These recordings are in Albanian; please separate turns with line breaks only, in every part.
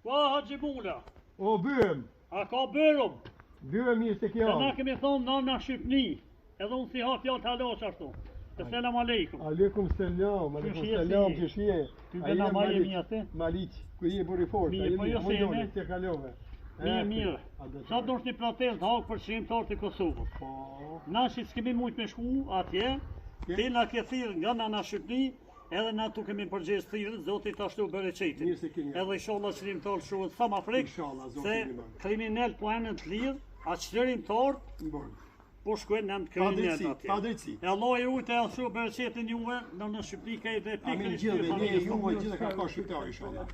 Ua, Haxhi Mula,
O byem,
a ka bërëm?
byem mirë se
Se
kjo.
na kemi thonë nana Shqipni, edhe unë si ha fjallë të halosh ashtu. Selam aleikum.
Aleikum selam, që shje.
Ty bëna ma jemi atë?
Maliq, ku je buri fort.
Mirë, po jo se jemi.
Të kalove.
Mirë. Sa do është një protest hak për shqiptarët e Kosovës.
Po.
Na që s'kemi mujt me shku atje, ti na ke thirrë nga nana Shqipni, edhe na tu kemi përgjegjës thirrën, Zoti ta shtu bereqetin.
Mirë se keni.
Edhe inshallah shërimtar shohet sa më frek,
Inshallah, Zoti
se
më bën.
kriminal po anë të lirë, atë shërimtar po shkojnë në kriminal atje.
Pa drejtësi.
E Allah e ujtë e ashtu bereqetin juve, në Shqipni ka edhe
Amin
pikërisht
gjithë,
të
ne
familjes
ju
tonë.
gjithë ka ka shqiptar inshallah.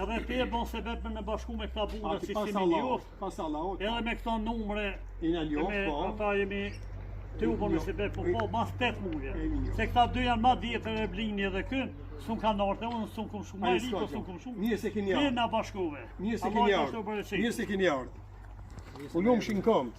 Edhe ti e bon se vetë në bashku me këta bura si
Pas
si mi
Allahut,
njoft,
pas Allahut.
edhe me këta numre,
Ina njoft,
me
po.
ata jemi të u bënë si vetë, po mas 8 muje.
njoft.
Se këta dy janë ma djetër e blini edhe kën, sun kanë arte, unë sun kum shumë, ma i riko sun kum shumë.
Mirë se keni
Ti
ardhur.
na bashkuve.
Mirë se
Allah
keni
i
ardhur.
pashtu bereqetin.
Mirë se keni ardhur. Ulum shin komt.